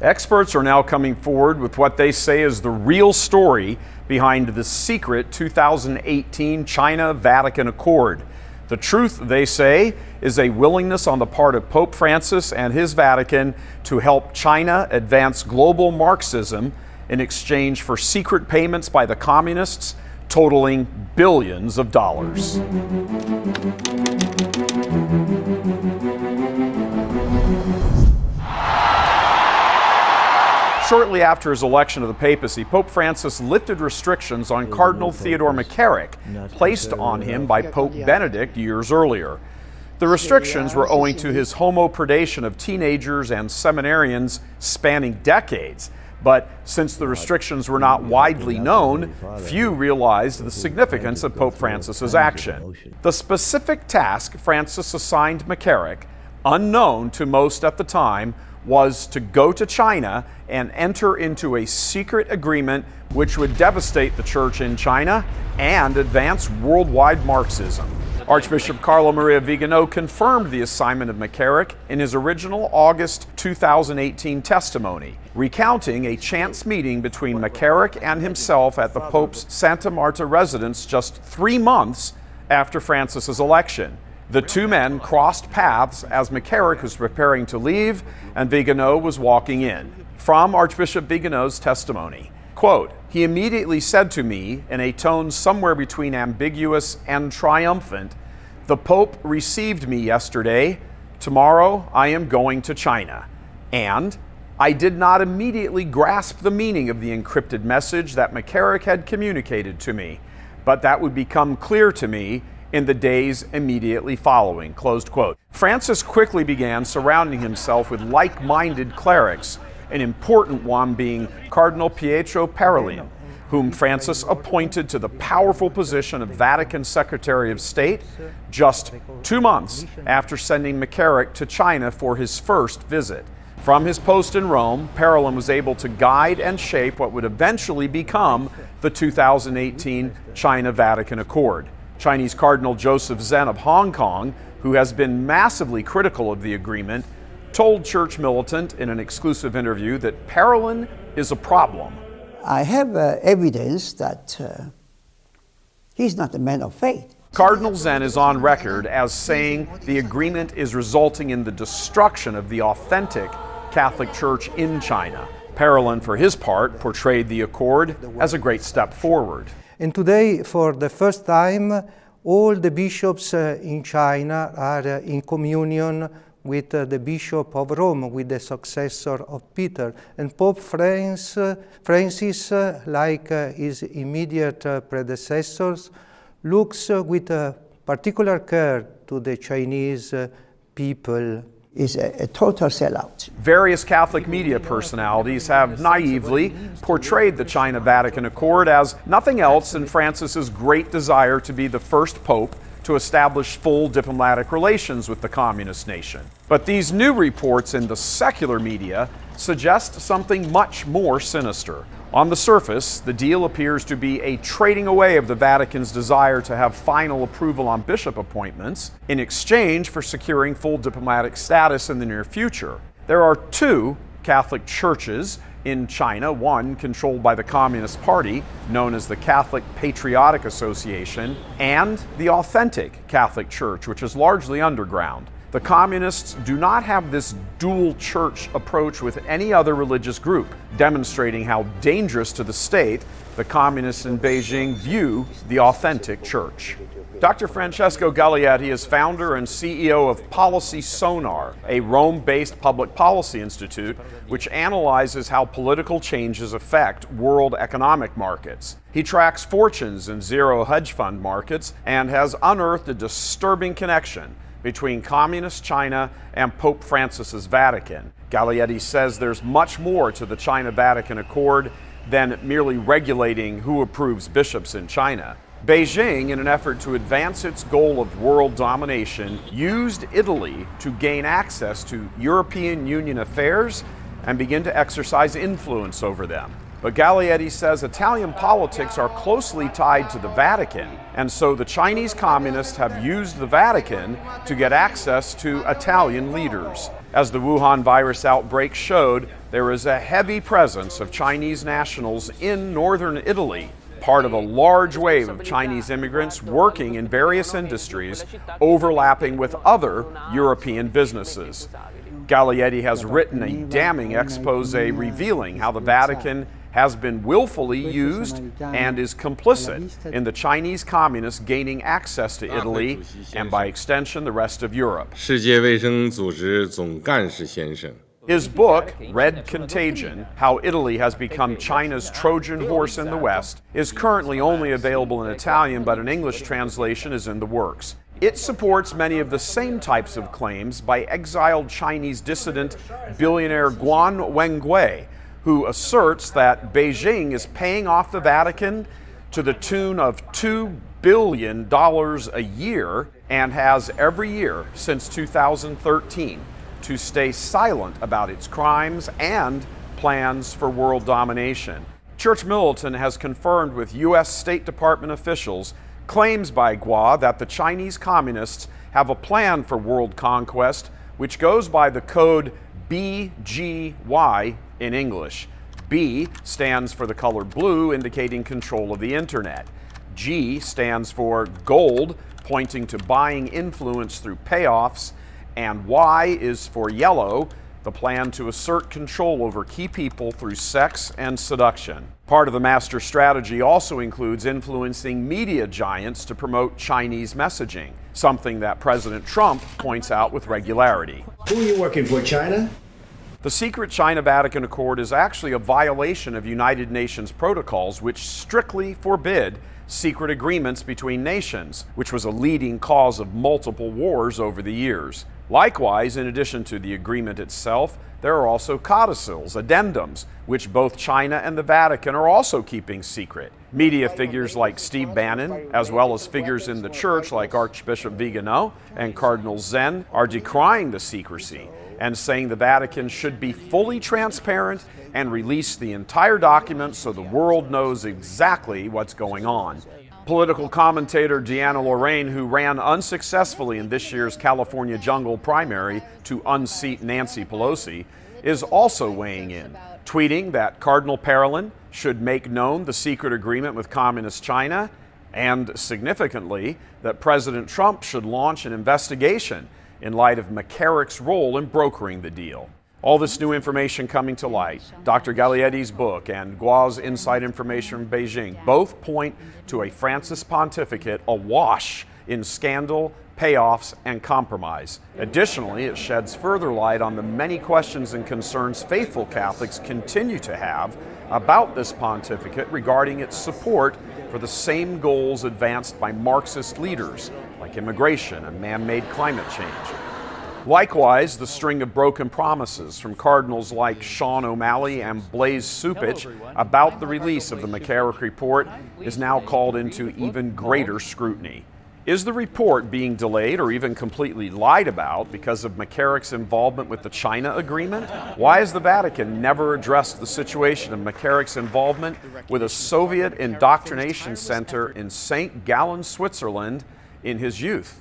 Experts are now coming forward with what they say is the real story behind the secret 2018 China-Vatican Accord. The truth, they say, is a willingness on the part of Pope Francis and his Vatican to help China advance global Marxism in exchange for secret payments by the communists totaling billions of dollars. Shortly after his election to the papacy, Pope Francis lifted restrictions on Cardinal Theodore McCarrick, placed on him by Pope Benedict years earlier. The restrictions were owing to his homopredation of teenagers and seminarians spanning decades. But since the restrictions were not widely known, few realized the significance of Pope Francis's action. The specific task Francis assigned McCarrick, unknown to most at the time, was to go to China and enter into a secret agreement which would devastate the church in China and advance worldwide Marxism. Archbishop Carlo Maria Vigano confirmed the assignment of McCarrick in his original August 2018 testimony, recounting a chance meeting between McCarrick and himself at the Pope's Santa Marta residence just 3 months after Francis's election. The two men crossed paths as McCarrick was preparing to leave and Vigano was walking in. From Archbishop Vigano's testimony, quote, "He immediately said to me in a tone somewhere between ambiguous and triumphant, 'The Pope received me yesterday. Tomorrow I am going to China.' And I did not immediately grasp the meaning of the encrypted message that McCarrick had communicated to me, but that would become clear to me in the days immediately following," closed quote. Francis quickly began surrounding himself with like-minded clerics, an important one being Cardinal Pietro Parolin, whom Francis appointed to the powerful position of Vatican Secretary of State just 2 months after sending McCarrick to China for his first visit. From his post in Rome, Parolin was able to guide and shape what would eventually become the 2018 China-Vatican Accord. Chinese Cardinal Joseph Zen of Hong Kong, who has been massively critical of the agreement, told Church Militant in an exclusive interview that Parolin is a problem. I have evidence that he's not a man of faith. Cardinal Zen is on record as saying the agreement is resulting in the destruction of the authentic Catholic Church in China. Parolin, for his part, portrayed the accord as a great step forward. And today, for the first time, all the bishops in China are in communion with the Bishop of Rome, with the successor of Peter. And Pope Francis, like his immediate predecessors, looks with particular care to the Chinese people. Is a total sellout. Various Catholic media personalities have naively portrayed the China-Vatican Accord as nothing else than Francis's great desire to be the first pope to establish full diplomatic relations with the communist nation. But these new reports in the secular media suggest something much more sinister. On the surface, the deal appears to be a trading away of the Vatican's desire to have final approval on bishop appointments in exchange for securing full diplomatic status in the near future. There are 2 Catholic churches in China, one controlled by the Communist Party, known as the Catholic Patriotic Association, and the authentic Catholic Church, which is largely underground. The communists do not have this dual church approach with any other religious group, demonstrating how dangerous to the state the communists in Beijing view the authentic church. Dr. Francesco Gallietti is founder and CEO of Policy Sonar, a Rome-based public policy institute which analyzes how political changes affect world economic markets. He tracks fortunes in zero hedge fund markets and has unearthed a disturbing connection between Communist China and Pope Francis's Vatican. Gallietti says there's much more to the China-Vatican Accord than merely regulating who approves bishops in China. Beijing, in an effort to advance its goal of world domination, used Italy to gain access to European Union affairs and begin to exercise influence over them. But Gallietti says Italian politics are closely tied to the Vatican, and so the Chinese communists have used the Vatican to get access to Italian leaders. As the Wuhan virus outbreak showed, there is a heavy presence of Chinese nationals in northern Italy, part of a large wave of Chinese immigrants working in various industries overlapping with other European businesses. Gallietti has written a damning expose revealing how the Vatican has been willfully used and is complicit in the Chinese communists gaining access to Italy and, by extension, the rest of Europe. 世界卫生组织总干事先生 His book, Red Contagion, How Italy Has Become China's Trojan Horse in the West, is currently only available in Italian, but an English translation is in the works. It supports many of the same types of claims by exiled Chinese dissident billionaire Guan Wengui, who asserts that Beijing is paying off the Vatican to the tune of $2 billion a year and has every year since 2013 to stay silent about its crimes and plans for world domination. Church Militant has confirmed with U.S. State Department officials claims by Guo that the Chinese communists have a plan for world conquest, which goes by the code BGY in English. B stands for the color blue, indicating control of the internet. G stands for gold, pointing to buying influence through payoffs. And Y is for yellow, the plan to assert control over key people through sex and seduction. Part of the master strategy also includes influencing media giants to promote Chinese messaging, something that President Trump points out with regularity. Who are you working for, China? The secret China-Vatican Accord is actually a violation of United Nations protocols which strictly forbid secret agreements between nations, which was a leading cause of multiple wars over the years. Likewise, in addition to the agreement itself, there are also codicils, addendums, which both China and the Vatican are also keeping secret. Media figures like Steve Bannon, as well as figures in the church like Archbishop Vigano and Cardinal Zen, are decrying the secrecy and saying the Vatican should be fully transparent and release the entire document so the world knows exactly what's going on. Political commentator Deanna Lorraine, who ran unsuccessfully in this year's California jungle primary to unseat Nancy Pelosi, is also weighing in, tweeting that Cardinal Parolin should make known the secret agreement with Communist China, and significantly, that President Trump should launch an investigation in light of McCarrick's role in brokering the deal. All this new information coming to light, Dr. Gallietti's book and Guo's inside information from Beijing, both point to a Francis pontificate awash in scandal, payoffs, and compromise. Additionally, it sheds further light on the many questions and concerns faithful Catholics continue to have about this pontificate regarding its support for the same goals advanced by Marxist leaders like immigration and man-made climate change. Likewise, the string of broken promises from cardinals like Sean O'Malley and Blaise Supich about the release of the McCarrick report is now called into even greater scrutiny. Is the report being delayed or even completely lied about because of McCarrick's involvement with the China agreement? Why has the Vatican never addressed the situation of McCarrick's involvement with a Soviet indoctrination center in St. Gallen, Switzerland in his youth?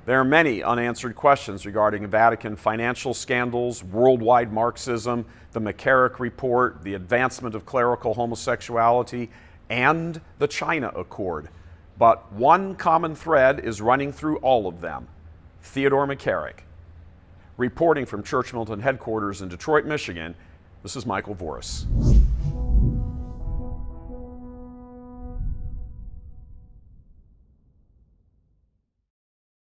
There are many unanswered questions regarding Vatican financial scandals, worldwide Marxism, the McCarrick report, the advancement of clerical homosexuality, and the China Accord. But one common thread is running through all of them: Theodore McCarrick. Reporting from Church Militant headquarters in Detroit, Michigan, this is Michael Voris.